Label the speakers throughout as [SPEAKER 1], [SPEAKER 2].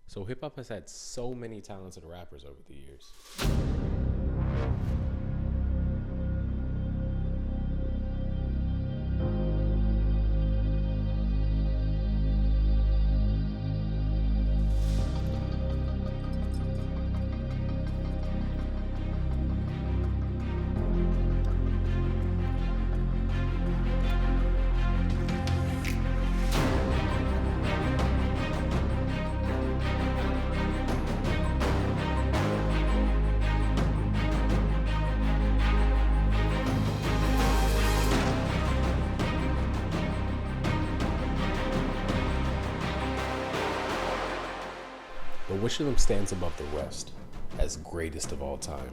[SPEAKER 1] So hip hop has had so many talented rappers over the years. But which of them stands above the rest as greatest of all time?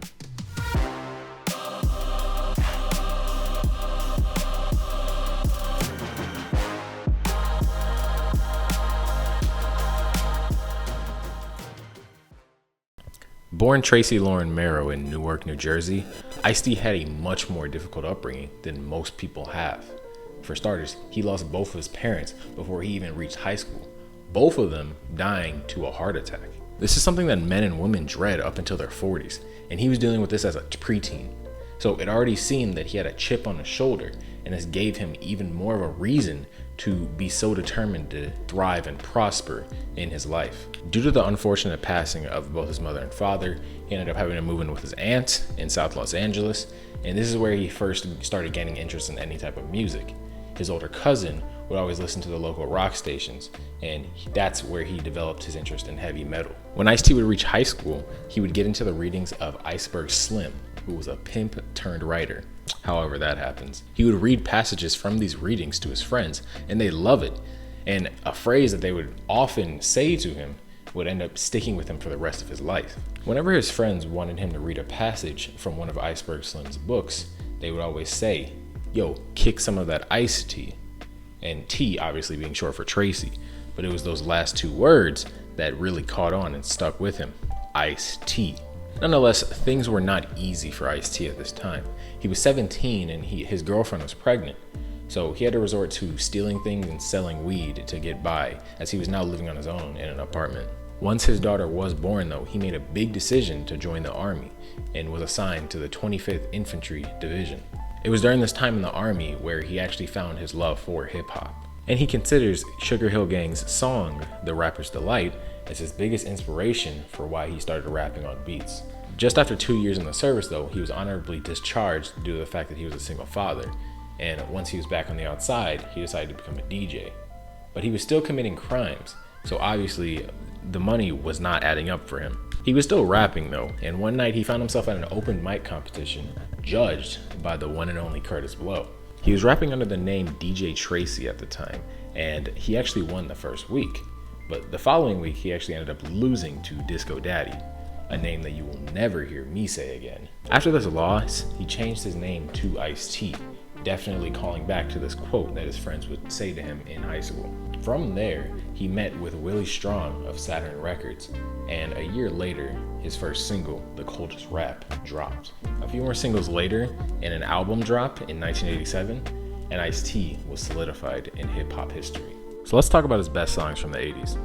[SPEAKER 1] Born Tracy Lauren Merrow in Newark, New Jersey, Ice-T had a much more difficult upbringing than most people have. For starters, he lost both of his parents before he even reached high school, both of them dying to a heart attack. This is something that men and women dread up until their 40s, and he was dealing with this as a preteen. So it already seemed that he had a chip on his shoulder, and this gave him even more of a reason to be so determined to thrive and prosper in his life. Due to the unfortunate passing of both his mother and father, he ended up having to move in with his aunt in South Los Angeles, and this is where he first started gaining interest in any type of music. His older cousin would always listen to the local rock stations, and that's where he developed his interest in heavy metal. When Ice-T would reach high school, he would get into the readings of Iceberg Slim, who was a pimp turned writer. However that happens. He would read passages from these readings to his friends, and they love it. And a phrase that they would often say to him would end up sticking with him for the rest of his life. Whenever his friends wanted him to read a passage from one of Iceberg Slim's books, they would always say, "Yo, kick some of that iced tea." And T obviously being short for Tracy, but it was those last two words that really caught on and stuck with him. Ice-T. Nonetheless, things were not easy for Ice-T at this time. He was 17 and his girlfriend was pregnant. So he had to resort to stealing things and selling weed to get by, as he was now living on his own in an apartment. Once his daughter was born though, he made a big decision to join the army and was assigned to the 25th Infantry Division. It was during this time in the army where he actually found his love for hip hop. And he considers Sugar Hill Gang's song, The Rapper's Delight, as his biggest inspiration for why he started rapping on beats. Just after 2 years in the service though, he was honorably discharged due to the fact that he was a single father. And once he was back on the outside, he decided to become a DJ. But he was still committing crimes, so obviously the money was not adding up for him. He was still rapping though, and one night he found himself at an open mic competition, judged by the one and only Kurtis Blow. He was rapping under the name DJ Tracy at the time, and he actually won the first week. But the following week, he actually ended up losing to Disco Daddy, a name that you will never hear me say again. After this loss, he changed his name to Ice-T, definitely calling back to this quote that his friends would say to him in high school. From there, he met with Willie Strong of Saturn Records, and a year later, his first single, The Coldest Rap, dropped. A few more singles later, and an album drop in 1987, and Ice-T was solidified in hip-hop history. So let's talk about his best songs from the 80s.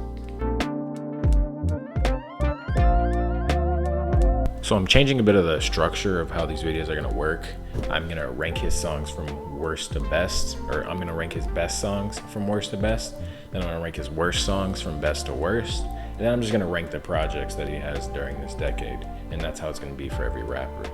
[SPEAKER 1] So I'm changing a bit of the structure of how these videos are gonna work. I'm gonna rank his songs from worst to best, or I'm gonna rank his best songs from worst to best, then I'm gonna rank his worst songs from best to worst, and then I'm just gonna rank the projects that he has during this decade, and that's how it's gonna be for every rapper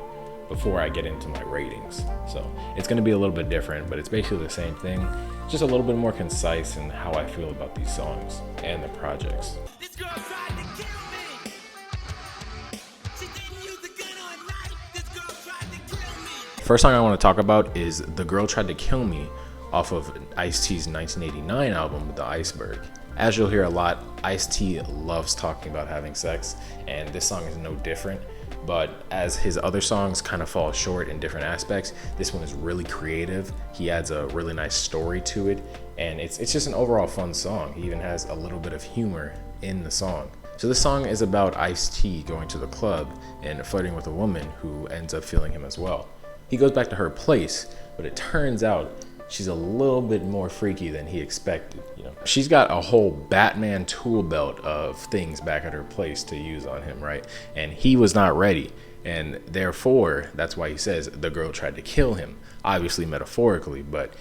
[SPEAKER 1] before I get into my ratings. So it's gonna be a little bit different, but it's basically the same thing, just a little bit more concise in how I feel about these songs and the projects. This girl tried to kill me. She didn't use the gun on night. This girl tried to kill me. First song I want to talk about is The Girl Tried to Kill Me off of Ice-T's 1989 album, The Iceberg. As you'll hear a lot, Ice-T loves talking about having sex, and this song is no different. But as his other songs kind of fall short in different aspects, this one is really creative. He adds a really nice story to it, and it's just an overall fun song. He even has a little bit of humor in the song. So this song is about Ice-T going to the club and flirting with a woman who ends up feeling him as well. He goes back to her place, but it turns out she's a little bit more freaky than he expected, you know. She's got a whole Batman tool belt of things back at her place to use on him, right? And he was not ready. And therefore, that's why he says the girl tried to kill him, obviously metaphorically, but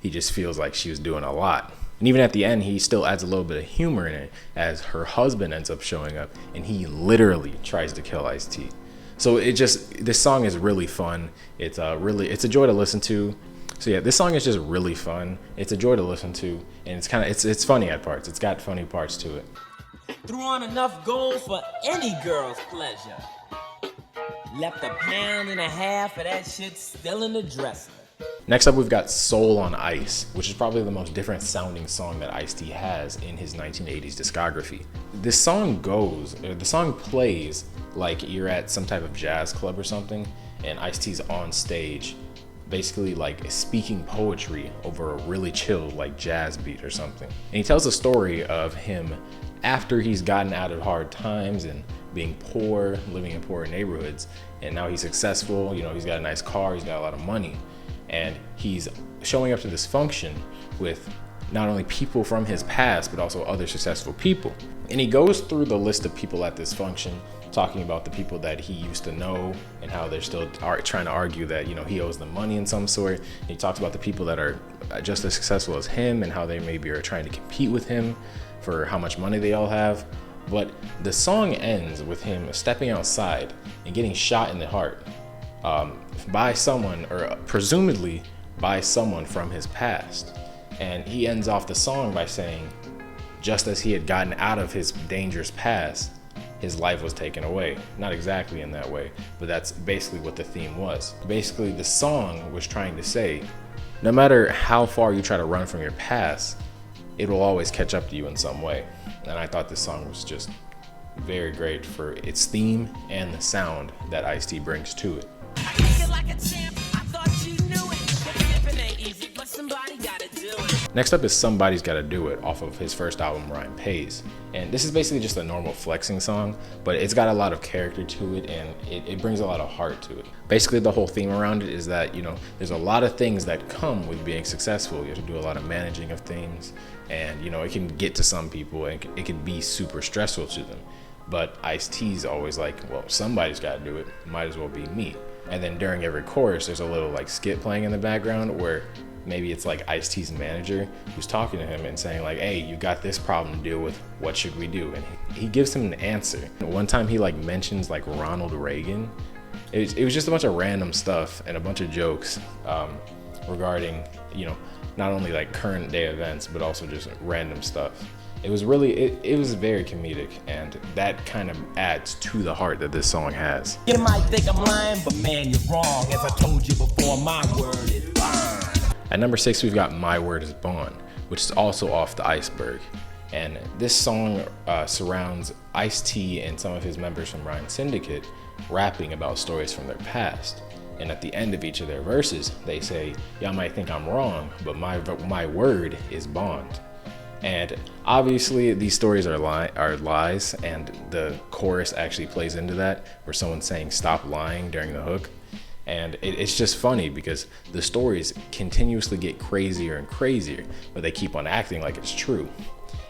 [SPEAKER 1] he just feels like she was doing a lot. And even at the end, he still adds a little bit of humor in it as her husband ends up showing up and he literally tries to kill Ice-T. So this song is really fun. It's a joy to listen to. So yeah, this song is just really fun. It's a joy to listen to, and it's funny at parts. It's got funny parts to it.
[SPEAKER 2] Threw on enough gold for any girl's pleasure. Left a pound and a half of that shit still in the dresser.
[SPEAKER 1] Next up, we've got Soul on Ice, which is probably the most different sounding song that Ice-T has in his 1980s discography. The song plays like you're at some type of jazz club or something, and Ice-T's on stage, basically like speaking poetry over a really chill like jazz beat or something. And he tells a story of him after he's gotten out of hard times and being poor, living in poor neighborhoods, and now he's successful, you know, he's got a nice car, he's got a lot of money, and he's showing up to this function with not only people from his past, but also other successful people. And he goes through the list of people at this function, talking about the people that he used to know and how they're still trying to argue that, you know, he owes them money in some sort. And he talks about the people that are just as successful as him and how they maybe are trying to compete with him for how much money they all have. But the song ends with him stepping outside and getting shot in the heart by someone, or presumably by someone from his past. And he ends off the song by saying, just as he had gotten out of his dangerous past, his life was taken away. Not exactly in that way, but that's basically what the theme was. Basically, the song was trying to say, no matter how far you try to run from your past, it will always catch up to you in some way. And I thought this song was just very great for its theme and the sound that Ice-T brings to it. Next up is Somebody's Gotta Do It off of his first album, Rhyme Pays. And this is basically just a normal flexing song, but it's got a lot of character to it, and it brings a lot of heart to it. Basically, the whole theme around it is that, you know, there's a lot of things that come with being successful. You have to do a lot of managing of things, and, you know, it can get to some people, and it can be super stressful to them. But Ice-T's always like, well, somebody's gotta do it. Might as well be me. And then during every chorus, there's a little like skit playing in the background where maybe it's like Ice-T's manager who's talking to him and saying like, hey, you got this problem to deal with, what should we do? And he gives him an answer. One time he like mentions like Ronald Reagan. It was just a bunch of random stuff and a bunch of jokes regarding, you know, not only like current day events, but also just random stuff. It was really, it was very comedic, and that kind of adds to the heart that this song has.
[SPEAKER 2] You might think I'm lying, but man, you're wrong. As I told you before, my word is bond.
[SPEAKER 1] At number 6, we've got My Word Is Bond, which is also off the Iceberg. And this song surrounds Ice-T and some of his members from Rhyme Syndicate rapping about stories from their past. And at the end of each of their verses, they say, y'all might think I'm wrong, but my word is bond. And obviously these stories are lies, and the chorus actually plays into that, where someone's saying stop lying during the hook. And it's just funny because the stories continuously get crazier and crazier, but they keep on acting like it's true.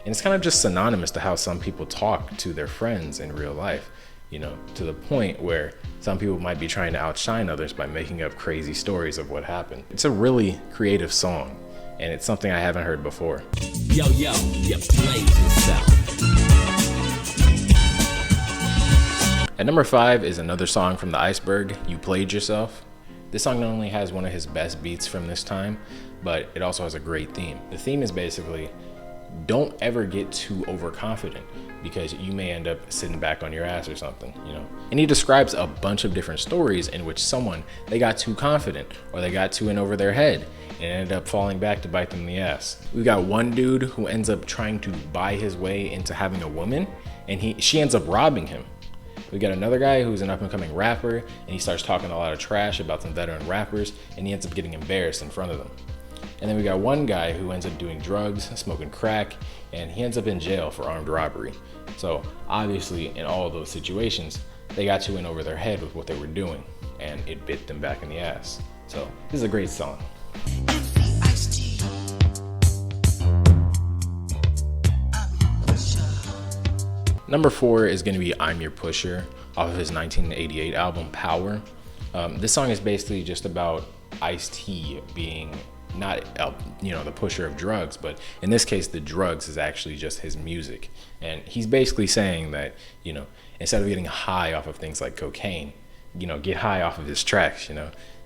[SPEAKER 1] And it's kind of just synonymous to how some people talk to their friends in real life, you know, to the point where some people might be trying to outshine others by making up crazy stories of what happened. It's a really creative song, and it's something I haven't heard before.
[SPEAKER 2] Yo, you played yourself.
[SPEAKER 1] At number 5 is another song from the Iceberg, You Played Yourself. This song not only has one of his best beats from this time, but it also has a great theme. The theme is basically, don't ever get too overconfident, because you may end up sitting back on your ass or something, you know? And he describes a bunch of different stories in which they got too confident, or they got too in over their head and ended up falling back to bite them in the ass. We got one dude who ends up trying to buy his way into having a woman, and she ends up robbing him. We got another guy who's an up-and-coming rapper, and he starts talking a lot of trash about some veteran rappers, and he ends up getting embarrassed in front of them. And then we got one guy who ends up doing drugs, smoking crack, and he ends up in jail for armed robbery. So obviously in all of those situations, they got too in over their head with what they were doing, and it bit them back in the ass. So this is a great song.
[SPEAKER 3] Iced
[SPEAKER 1] Number 4 is going to be I'm Your Pusher off of his 1988 album Power. This song is basically just about Ice-T being not the pusher of drugs, but in this case the drugs is actually just his music. And he's basically saying that, instead of getting high off of things like cocaine, get high off of his tracks.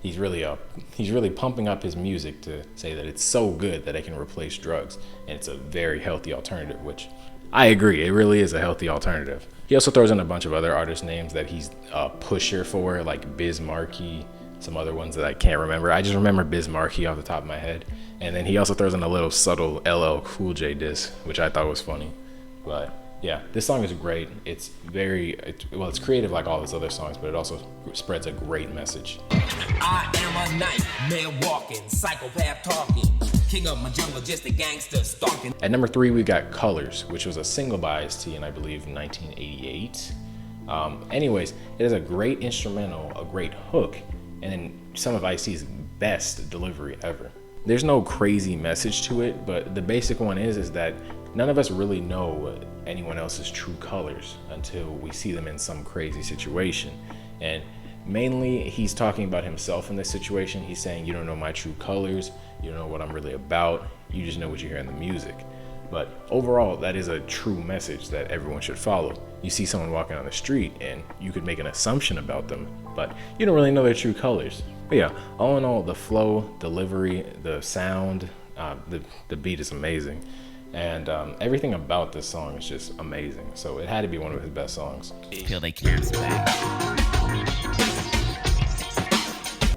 [SPEAKER 1] He's really pumping up his music to say that it's so good that it can replace drugs, and it's a very healthy alternative, which I agree, it really is a healthy alternative. He also throws in a bunch of other artist names that he's a pusher for, like Biz Markie, some other ones that I can't remember. I just remember Biz Markie off the top of my head. And then he also throws in a little subtle LL Cool J diss, which I thought was funny. But yeah, this song is great. It's it's creative like all his other songs, but it also spreads a great message.
[SPEAKER 2] I am a nightmare walking, psychopath talking, king of my jungle, just a gangster stalking.
[SPEAKER 1] At number 3, we got Colors, which was a single by Ice-T in, I believe, 1988. Anyways, it is a great instrumental, a great hook, and then some of Ice-T's best delivery ever. There's no crazy message to it, but the basic one is that none of us really know anyone else's true colors until we see them in some crazy situation. And mainly he's talking about himself in this situation. He's saying, you don't know my true colors, you don't know what I'm really about, you just know what you hear in the music. But overall, that is a true message that everyone should follow. You see someone walking on the street and you could make an assumption about them, but you don't really know their true colors. But yeah, all in all, the flow, delivery, the sound, the beat is amazing. And everything about this song is just amazing. So it had to be one of his best songs.
[SPEAKER 2] Peel they caps back.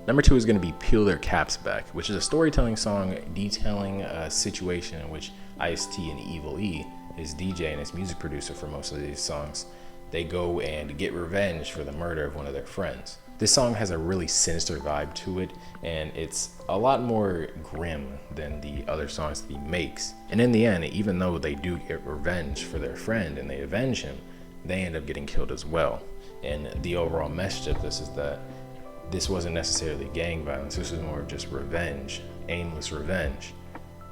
[SPEAKER 1] Number 2 is going to be Peel Their Caps Back, which is a storytelling song detailing a situation in which Ice-T and Evil-E, his DJ and his music producer for most of these songs, they go and get revenge for the murder of one of their friends. This song has a really sinister vibe to it, and it's a lot more grim than the other songs that he makes. And in the end, even though they do get revenge for their friend and they avenge him, they end up getting killed as well. And the overall message of this is that this wasn't necessarily gang violence, this was more of just revenge, aimless revenge.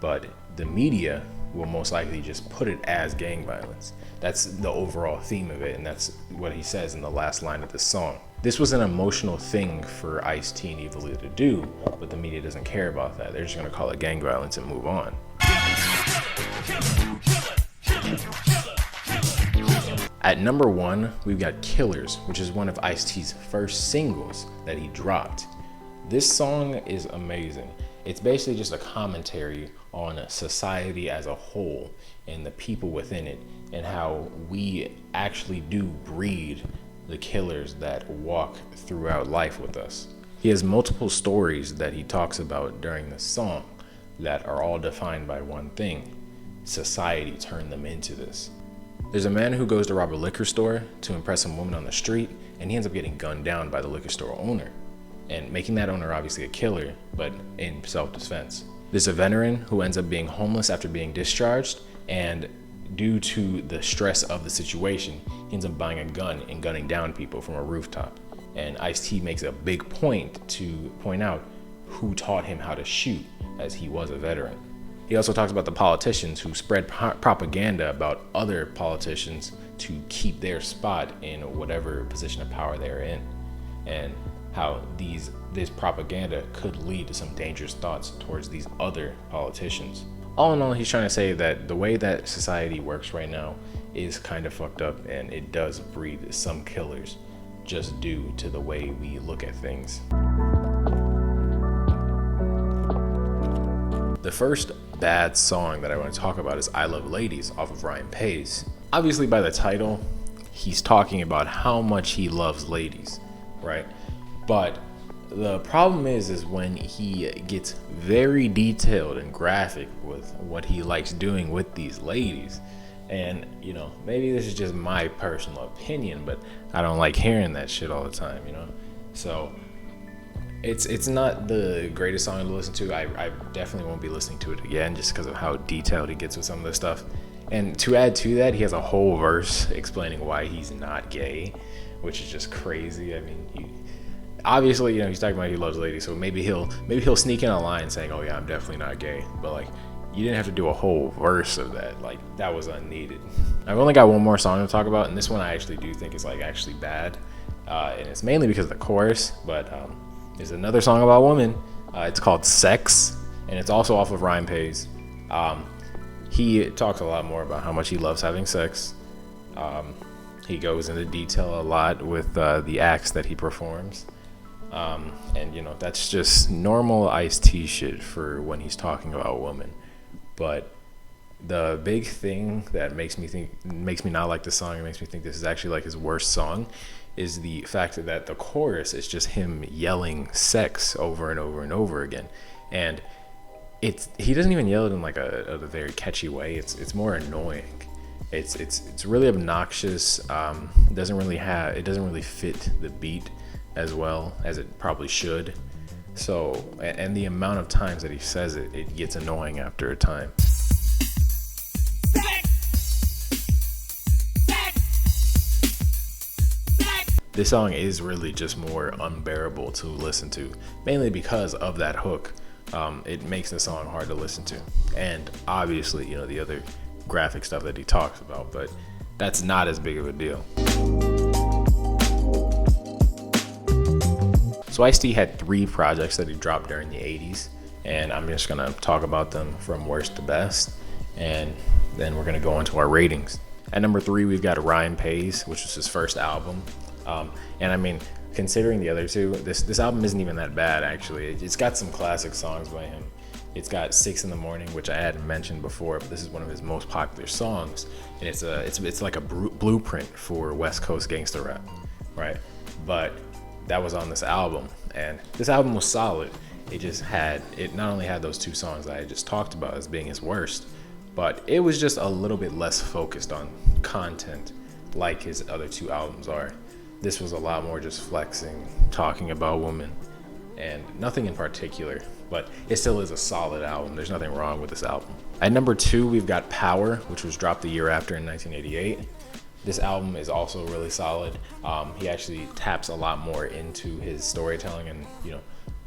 [SPEAKER 1] But the media will most likely just put it as gang violence. That's the overall theme of it, and that's what he says in the last line of the song. This was an emotional thing for Ice-T and Evil-E to do, but the media doesn't care about that. They're just gonna call it gang violence and move on. At number 1, we've got Killers, which is one of Ice-T's first singles that he dropped. This song is amazing. It's basically just a commentary on society as a whole and the people within it, and how we actually do breed the killers that walk throughout life with us. He has multiple stories that he talks about during the song that are all defined by one thing: society turned them into this. There's a man who goes to rob a liquor store to impress some woman on the street, and he ends up getting gunned down by the liquor store owner, and making that owner obviously a killer, but in self-defense. There's a veteran who ends up being homeless after being discharged, and due to the stress of the situation, he ends up buying a gun and gunning down people from a rooftop. And Ice-T makes a big point to point out who taught him how to shoot, as he was a veteran. He also talks about the politicians who spread propaganda about other politicians to keep their spot in whatever position of power they're in, and how this propaganda could lead to some dangerous thoughts towards these other politicians. All in all, he's trying to say that the way that society works right now is kind of fucked up, and it does breed some killers just due to the way we look at things. The first bad song that I want to talk about is I Love Ladies off of Ryan Pace. Obviously by the title, he's talking about how much he loves ladies, right? But the problem is when he gets very detailed and graphic with what he likes doing with these ladies. And, maybe this is just my personal opinion, but I don't like hearing that shit all the time, So it's not the greatest song to listen to. I definitely won't be listening to it again just because of how detailed he gets with some of this stuff. And to add to that, he has a whole verse explaining why he's not gay, which is just crazy. I mean, obviously, he's talking about he loves ladies, so maybe he'll sneak in a line saying, "Oh yeah, I'm definitely not gay," but you didn't have to do a whole verse of that. Like, that was unneeded. I've only got one more song to talk about, and this one I actually do think is like actually bad, and it's mainly because of the chorus. But there's another song about women. It's called Sex, and it's also off of Rhyme Pays. He talks a lot more about how much he loves having sex. He goes into detail a lot with the acts that he performs. And you know, that's just normal Ice-T shit for when he's talking about women. But the big thing that makes me not like the song and makes me think this is actually like his worst song is the fact that the chorus is just him yelling sex over and over and over again. And he doesn't even yell it in like a very catchy way. It's more annoying. It's really obnoxious. It doesn't really fit the beat as well as it probably should. So, and the amount of times that he says it gets annoying after a time. This song is really just more unbearable to listen to, mainly because of that hook. It makes the song hard to listen to. And obviously, you know, the other graphic stuff that he talks about, but that's not as big of a deal. So Ice-T had 3 projects that he dropped during the 80s, and I'm just gonna talk about them from worst to best, and then we're gonna go into our ratings. At number 3, we've got Rhyme Pays, which was his first album. And I mean, considering the other two, this album isn't even that bad, actually. It's got some classic songs by him. It's got 6 in the Morning, which I hadn't mentioned before, but this is one of his most popular songs, and it's like a blueprint for West Coast gangsta rap, right? But that was on this album, and this album was solid. It not only had those 2 songs that I just talked about as being his worst, but it was just a little bit less focused on content like his other 2 albums are. This was a lot more just flexing, talking about women, and nothing in particular, but it still is a solid album. There's nothing wrong with this album. At number 2, we've got Power, which was dropped the year after in 1988. This album is also really solid. He actually taps a lot more into his storytelling and, you know,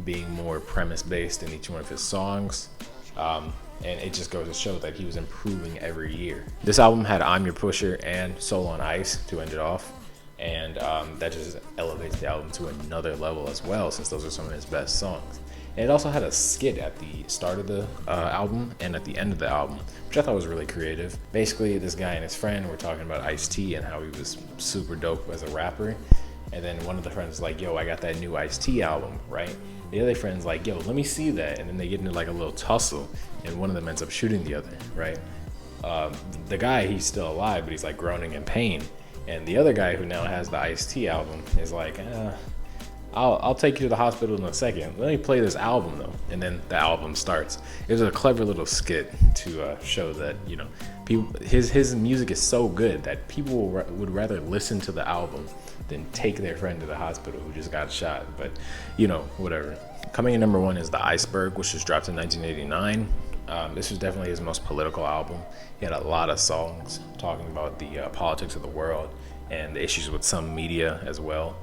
[SPEAKER 1] being more premise based in each one of his songs. And it just goes to show that he was improving every year. This album had I'm Your Pusher and Soul on Ice to end it off. And that just elevates the album to another level as well, since those are some of his best songs. And it also had a skit at the start of the album and at the end of the album, which I thought was really creative. Basically, this guy and his friend were talking about Ice-T and how he was super dope as a rapper. And then one of the friends was like, yo, I got that new Ice-T album, right? The other friend's like, yo, let me see that. And then they get into like a little tussle, and one of them ends up shooting the other, right? The guy, he's still alive, but he's like groaning in pain. And the other guy who now has the Ice-T album is like, I'll take you to the hospital in a second. Let me play this album though. And then the album starts. It was a clever little skit to show that, you know, his music is so good that people would rather listen to the album than take their friend to the hospital who just got shot. But, you know, whatever. Coming in number 1 is The Iceberg, which was dropped in 1989. This was definitely his most political album. He had a lot of songs talking about the politics of the world and the issues with some media as well.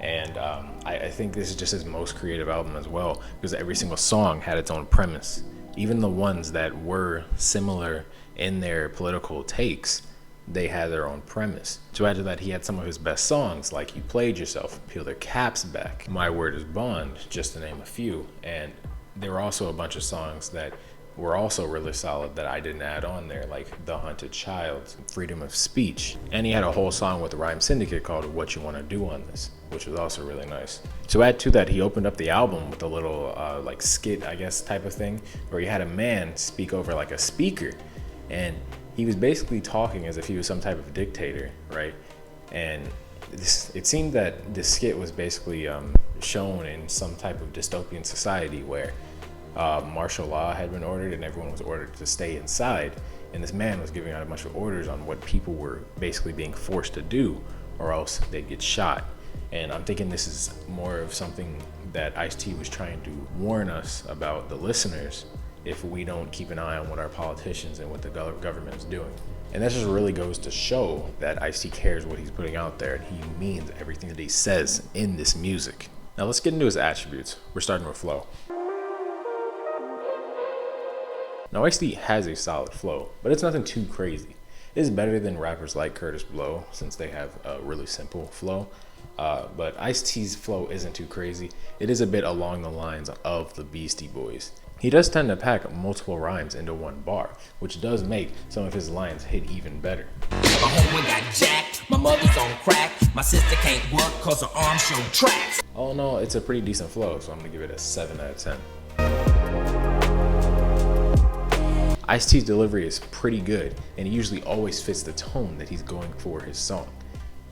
[SPEAKER 1] And I think this is just his most creative album as well, because every single song had its own premise. Even the ones that were similar in their political takes, they had their own premise. To add to that, he had some of his best songs, like You Played Yourself, Peel Their Caps Back, My Word Is Bond, just to name a few. And there were also a bunch of songs that were also really solid that I didn't add on there, like The Hunted Child, Freedom of Speech. And he had a whole song with the Rhyme Syndicate called What You Want to Do on This, which was also really nice. To add to that, he opened up the album with a little like skit, I guess, type of thing, where he had a man speak over like a speaker. And he was basically talking as if he was some type of dictator, right? And it seemed that this skit was basically shown in some type of dystopian society where martial law had been ordered and everyone was ordered to stay inside, and this man was giving out a bunch of orders on what people were basically being forced to do or else they'd get shot. And I'm thinking this is more of something that Ice-T was trying to warn us about, the listeners, if we don't keep an eye on what our politicians and what the government is doing. And that just really goes to show that Ice-T cares what he's putting out there, and he means everything that he says in this music. Now let's get into his attributes. We're starting with flow. Now Ice-T has a solid flow, but it's nothing too crazy. It is better than rappers like Kurtis Blow since they have a really simple flow. But Ice-T's flow isn't too crazy. It is a bit along the lines of the Beastie Boys. He does tend to pack multiple rhymes into one bar, which does make some of his lines hit even better.
[SPEAKER 2] My homie got jacked, my mother's on crack, my sister can't work cause her arms show tracks.
[SPEAKER 1] All in all, it's a pretty decent flow, so I'm gonna give it a 7 out of 10. Ice-T's delivery is pretty good, and he usually always fits the tone that he's going for his song.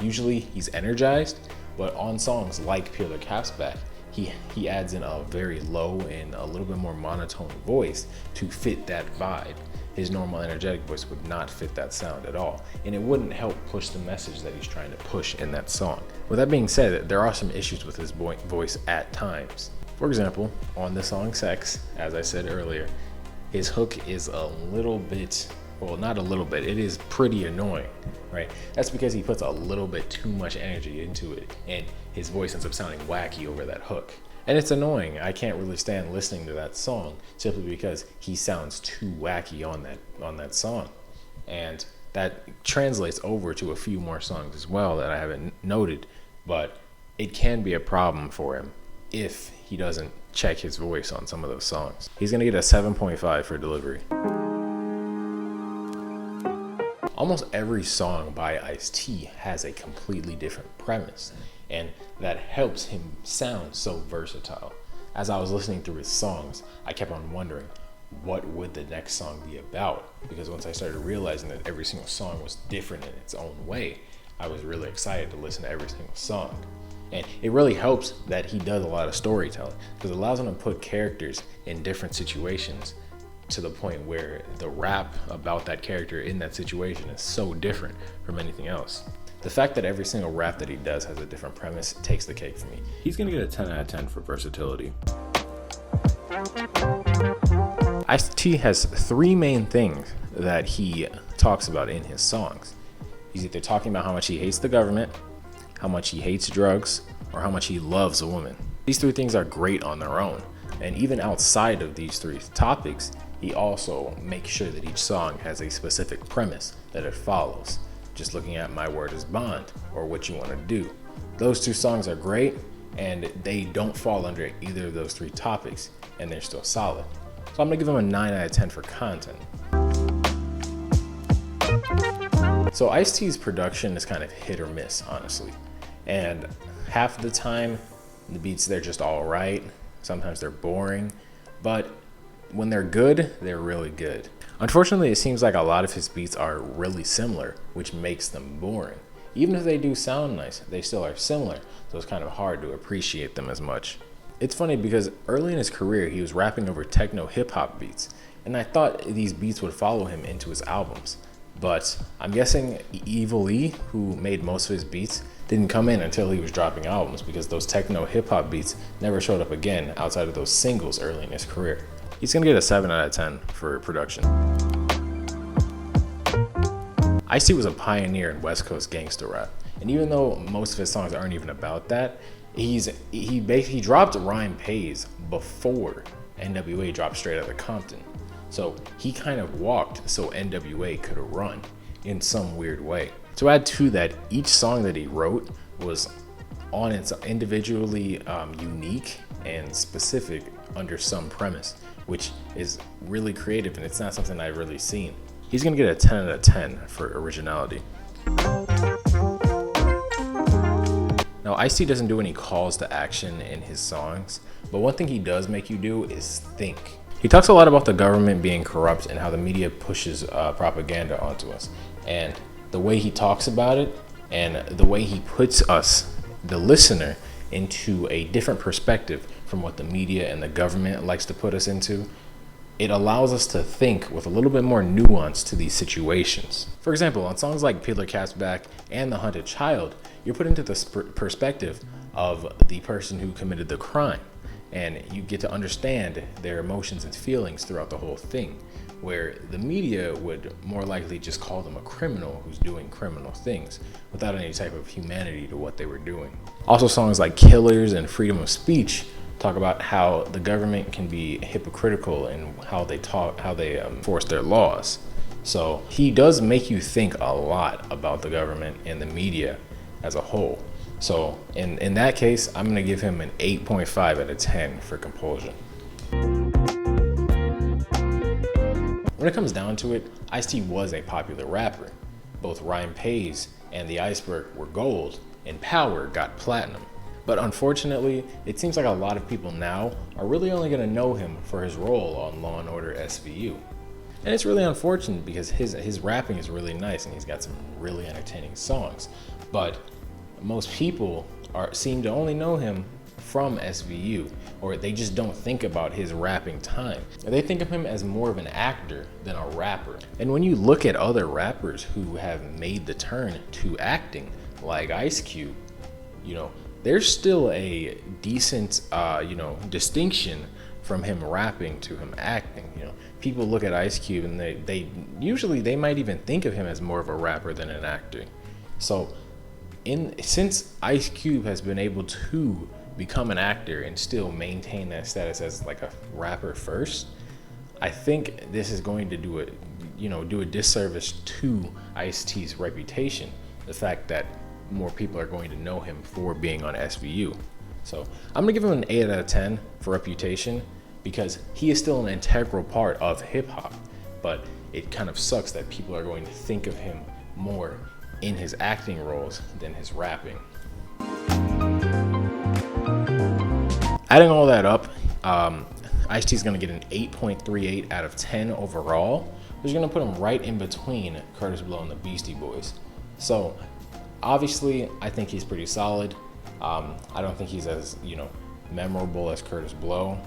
[SPEAKER 1] Usually he's energized, but on songs like Peel Their Caps Back, he adds in a very low and a little bit more monotone voice to fit that vibe. His normal energetic voice would not fit that sound at all, and it wouldn't help push the message that he's trying to push in that song. With that being said, there are some issues with his voice at times. For example, on the song Sex, as I said earlier, his hook is a little bit, well, not a little bit, it is pretty annoying, right? That's because he puts a little bit too much energy into it, and his voice ends up sounding wacky over that hook. And it's annoying. I can't really stand listening to that song simply because he sounds too wacky on that song. And that translates over to a few more songs as well that I haven't noted, but it can be a problem for him if he doesn't check his voice on some of those songs. He's gonna get a 7.5 for delivery. Almost every song by Ice-T has a completely different premise, and that helps him sound so versatile. As I was listening through his songs, I kept on wondering, what would the next song be about? Because once I started realizing that every single song was different in its own way, I was really excited to listen to every single song. And it really helps that he does a lot of storytelling, because it allows him to put characters in different situations to the point where the rap about that character in that situation is so different from anything else. The fact that every single rap that he does has a different premise takes the cake for me. He's gonna get a 10 out of 10 for versatility. Ice-T has 3 main things that he talks about in his songs. He's either talking about how much he hates the government, how much he hates drugs, or how much he loves a woman. These 3 things are great on their own, and even outside of these 3 topics, he also makes sure that each song has a specific premise that it follows. Just looking at My Word is Bond or What You Want to Do. Those 2 songs are great, and they don't fall under either of those 3 topics, and they're still solid. So I'm gonna give them a 9 out of 10 for content. So Ice-T's production is kind of hit or miss, honestly. And half of the time, the beats, they're just all right. Sometimes they're boring, but when they're good, they're really good. Unfortunately, it seems like a lot of his beats are really similar, which makes them boring. Even if they do sound nice, they still are similar, so it's kind of hard to appreciate them as much. It's funny because early in his career, he was rapping over techno hip-hop beats, and I thought these beats would follow him into his albums. But I'm guessing Eazy-E, who made most of his beats, didn't come in until he was dropping albums, because those techno hip-hop beats never showed up again outside of those singles early in his career. He's gonna get a 7 out of 10 for production. Ice-T was a pioneer in West Coast gangsta rap, and even though most of his songs aren't even about that, he basically dropped Rhyme Pays before NWA dropped Straight Outta Compton. So he kind of walked so NWA could run in some weird way. To add to that, each song that he wrote was on its individually unique and specific under some premise, which is really creative, and it's not something I've really seen. He's gonna get a 10 out of 10 for originality. Now, Ice-T doesn't do any calls to action in his songs, but one thing he does make you do is think. He talks a lot about the government being corrupt and how the media pushes propaganda onto us. And the way he talks about it and the way he puts us, the listener, into a different perspective from what the media and the government likes to put us into, it allows us to think with a little bit more nuance to these situations. For example, on songs like Peel Their Caps Back and The Hunted Child, you're put into the perspective of the person who committed the crime, and you get to understand their emotions and feelings throughout the whole thing, where the media would more likely just call them a criminal who's doing criminal things without any type of humanity to what they were doing. Also, songs like Killers and Freedom of Speech talk about how the government can be hypocritical in how they enforce their laws. So he does make you think a lot about the government and the media as a whole. So in that case, I'm gonna give him an 8.5 out of 10 for compulsion. When it comes down to it, Ice-T was a popular rapper. Both Rhyme Pays and The Iceberg were gold, and Power got platinum. But unfortunately, it seems like a lot of people now are really only gonna know him for his role on Law & Order SVU. And it's really unfortunate because his rapping is really nice and he's got some really entertaining songs. But most people seem to only know him from SVU, or they just don't think about his rapping time. They think of him as more of an actor than a rapper. And when you look at other rappers who have made the turn to acting, like Ice Cube, there's still a decent, distinction from him rapping to him acting. People look at Ice Cube and they usually might even think of him as more of a rapper than an actor. So since Ice Cube has been able to become an actor and still maintain that status as like a rapper first, I think this is going to do a disservice to Ice-T's reputation. The fact that more people are going to know him for being on SVU. So I'm gonna give him an 8 out of 10 for reputation because he is still an integral part of hip hop, but it kind of sucks that people are going to think of him more in his acting roles than his rapping. Adding all that up, Ice-T is going to get an 8.38 out of 10 overall, which is going to put him right in between Kurtis Blow and the Beastie Boys. So obviously, I think he's pretty solid. I don't think he's as, memorable as Kurtis Blow.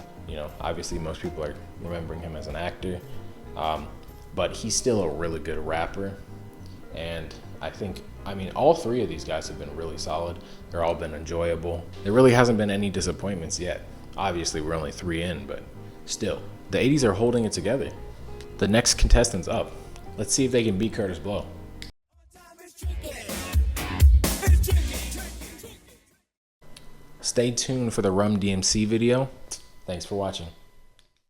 [SPEAKER 1] Obviously most people are remembering him as an actor, but he's still a really good rapper. And all three of these guys have been really solid. They're all been enjoyable. There really hasn't been any disappointments yet. Obviously, we're only 3 in, but still, the 80s are holding it together. The next contestant's up. Let's see if they can beat Kurtis Blow. Stay tuned for the Rum D.M.C video. Thanks for watching.